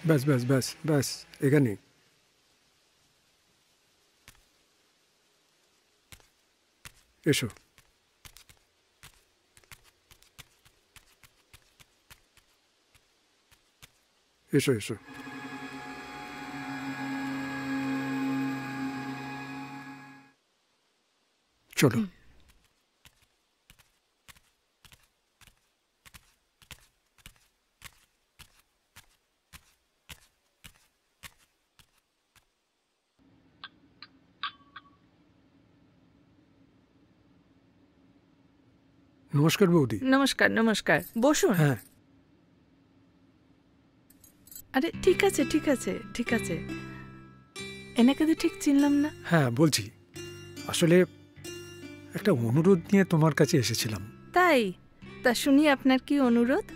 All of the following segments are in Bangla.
ব্যাস ব্যাস ব্যাস ব্যাস, এখানে এসো। এসো এসো। চলো। নমস্কার বৌদি। নমস্কার নমস্কার, বসুন। হ্যাঁ। আরে ঠিক আছে ঠিক আছে ঠিক আছে, এনাকে তো ঠিক চিনলাম না। হ্যাঁ বলছি, আসলে একটা অনুরোধ নিয়ে তোমার কাছে এসেছিলাম। তাই? তা শুনি আপনার কি অনুরোধ?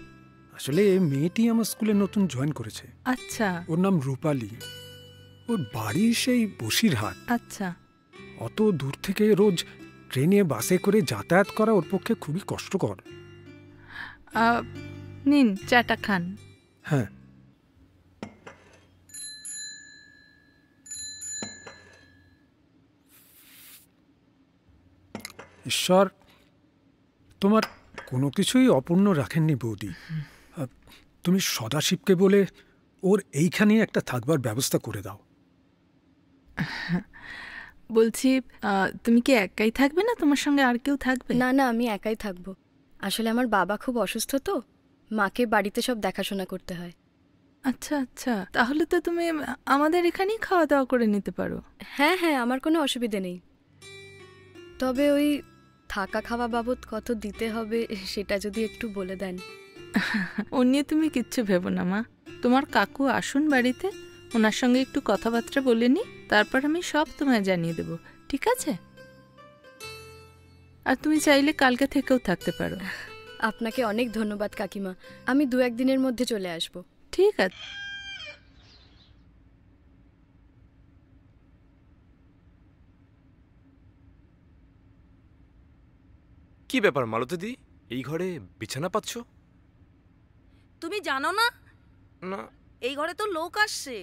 আসলে এই মেয়েটি আমার স্কুলে নতুন জয়েন করেছে। আচ্ছা ওর নাম রূপালী। ওর বাড়ি সেই বসিরহাট। আচ্ছা। অত দূর থেকে রোজ ট্রেনে বাসে করে যাতায়াত করা ওর পক্ষে খুবই কষ্টকর। নিন চাটা খান। হ্যাঁ। ঈশ্বর তোমার কোনো কিছুই অপূর্ণ রাখেননি বৌদি। তুমি সদাশিবকে বলে ওর এইখানে একটা থাকবার ব্যবস্থা করে দাও। বলছি তুমি কি একাই থাকবে না তোমার সঙ্গে আর কেউ থাকবে? না না, আমি একাই থাকবো। আসলে আমার বাবা খুব অসুস্থ, তো মাকে বাড়িতে সব দেখাশোনা করতে হয়। আচ্ছা আচ্ছা, তাহলে তো তুমি আমাদের এখানেই খাওয়া দাওয়া করে নিতে পারো। হ্যাঁ হ্যাঁ, আমার কোনো অসুবিধে নেই। তবে ওই থাকা খাওয়া বাবদ কত দিতে হবে সেটা যদি একটু বলে দেন। ও নিয়ে তুমি কিচ্ছু ভেবো না মা, তোমার কাকু আসুন বাড়িতে, ওনার সঙ্গে একটু কথাবার্তা বলে নি, তারপর আমি সব তোমায় জানিয়ে দেব, ঠিক আছে? আর তুমি চাইলে কালকে থেকেও থাকতে পারো। আপনাকে অনেক ধন্যবাদ কাকিমা, আমি 2-1 দিনের মধ্যে চলে আসব। ঠিক আছে। কি ব্যাপার মালতীদি, এই ঘরে বিছানা পাচ্ছ? তুমি জানো না না। এই ঘরে তো লোক আসছে।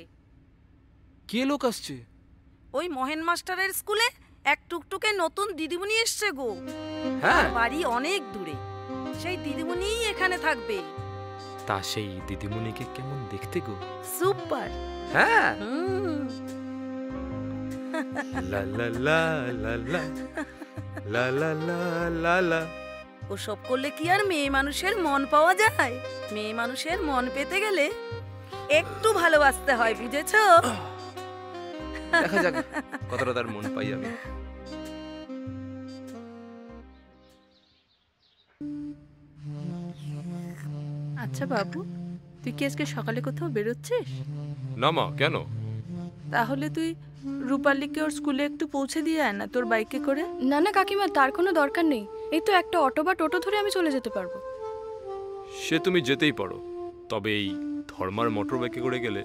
কে লোক আসছে? ওই মহেন মাস্টারের স্কুলে এক টুকটুকে নতুন দিদিমণি এসছে গো। হ্যাঁ, বাড়ি অনেক দূরে, সেই দিদিমণিই এখানে থাকবে। তা সেই দিদিমণিকে কেমন দেখতে গো? সুপার। হ্যাঁ। লা লা লা লা লা লা লা লা লা লা। ওসব করলে কি আর মেয়ে মানুষের মন পাওয়া যায়? মেয়ে মানুষের মন পেতে গেলে একটু ভালোবাসতে হয়, বুঝেছো? দেখা যাক কতটা তার মন পাই আমি। আচ্ছা বাবু, তুই কি আজকে সকালে কোথাও বেরোচ্ছিস? না মা, কেন? তাহলে তুই রূপালীকে ওর স্কুলে একটু পৌঁছে দিয়ে আয় না তোর বাইকে করে। না না কাকিমা, তার কোনো দরকার নেই। এই তো একটা অটো বা টোটো ধরে আমি চলে যেতে পারবো। সে তুমি যেতেই পারো, তবে এই ধর্মার মোটর বাইকে করে গেলে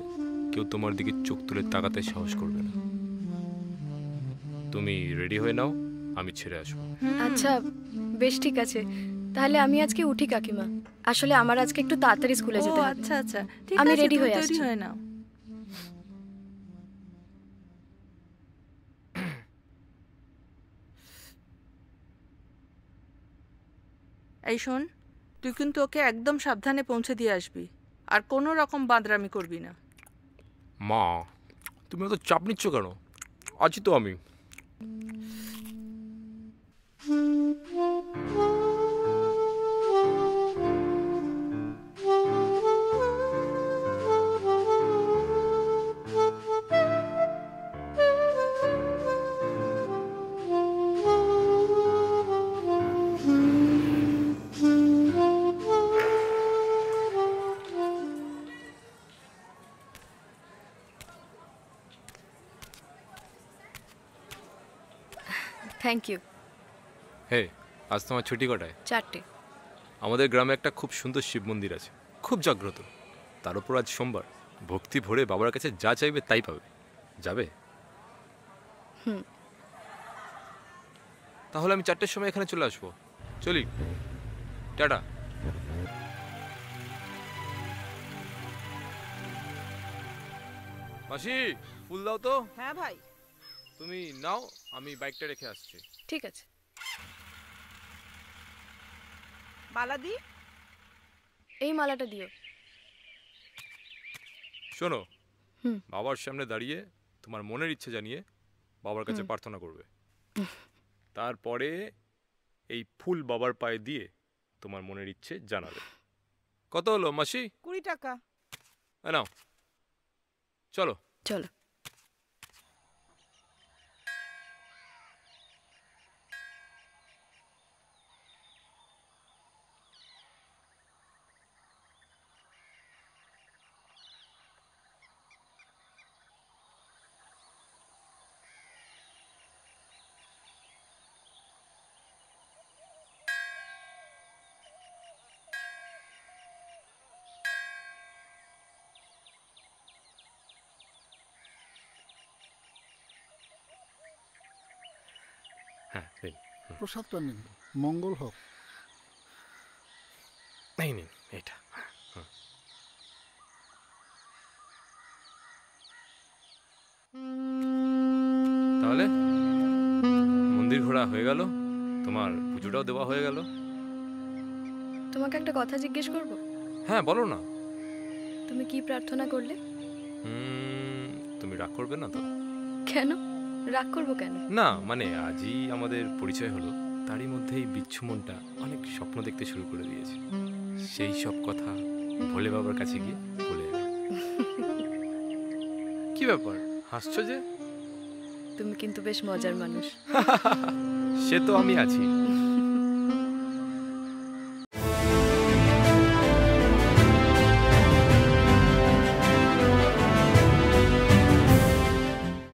কেউ তোমার দিকে চোখ তুলে তাকাতে সাহস করবে না। তুমি রেডি হয়ে নাও, আমি ছেড়ে আসবো। আচ্ছা বেশ, ঠিক আছে। তাহলে আমি আজকে উঠি কাকিমা, আসলে আমার আজকে একটু তাড়াতাড়ি স্কুলে যেতে হবে। আচ্ছা আচ্ছা, ঠিক আমি আছে, রেডি তুমি হয়ে তৈরি আসছি। হয়ে নাও। এই শোন, তুই কিন্তু ওকে একদম সাবধানে পৌঁছে দিয়ে আসবি, আর কোনো রকম বাঁদরামি করবি না। মা, তুমি অত চাপ নিচ্ছ কেন? আছি তো আমি। Thank you. হে, আজ তোমার ছুটি কটায়? 4টে। আমাদের গ্রামে একটা খুব সুন্দর শিব মন্দির আছে, খুব জাগ্রত। তার উপর আজ সোমবার, ভক্তি ভরে বাবার কাছে যা চাইবে তাই পাবে। যাবে? তাহলে আমি 4টের সময় এখানে চলে আসবো। চলি, টাটা। মাসি ফুল দাও তো। হ্যাঁ ভাই। তুমি নাও, আমি বাইকটা রেখে আসছি। ঠিক আছে। বালাদি, এই মালাটা দিও। শোনো, হুম। বাবার সামনে দাঁড়িয়ে তোমার মনের ইচ্ছে জানিয়ে বাবার কাছে প্রার্থনা করবে। তারপরে এই ফুল বাবার পায়ে দিয়ে তোমার মনের ইচ্ছে জানাবে। কত হলো মাসি? 20 টাকা। নাও, চলো। চলো। হ্যাঁ, নিন। প্রসাদটা নিন, মঙ্গল হোক। এই নিন এটা। তাহলে মন্দির ঘোরা হয়ে গেল, তোমার পুজোটাও দেওয়া হয়ে গেল। তোমাকে একটা কথা জিজ্ঞেস করব? হ্যাঁ, বলো না। তুমি কি প্রার্থনা করলে? তুমি রাগ করবে না তো? কেন রাগ করবো কেন? না, মানে আজই আমাদের পরিচয় হলো, তারই মধ্যে এই বিচ্ছু মনটা অনেক স্বপ্ন দেখতে শুরু করে দিয়েছে। সেই সব কথা ভোলে বাবার কাছে গিয়ে বলে এলাম। কি ব্যাপার, হাসছো যে? তুমি কিন্তু বেশ মজার মানুষ। সে তো আমি আছি।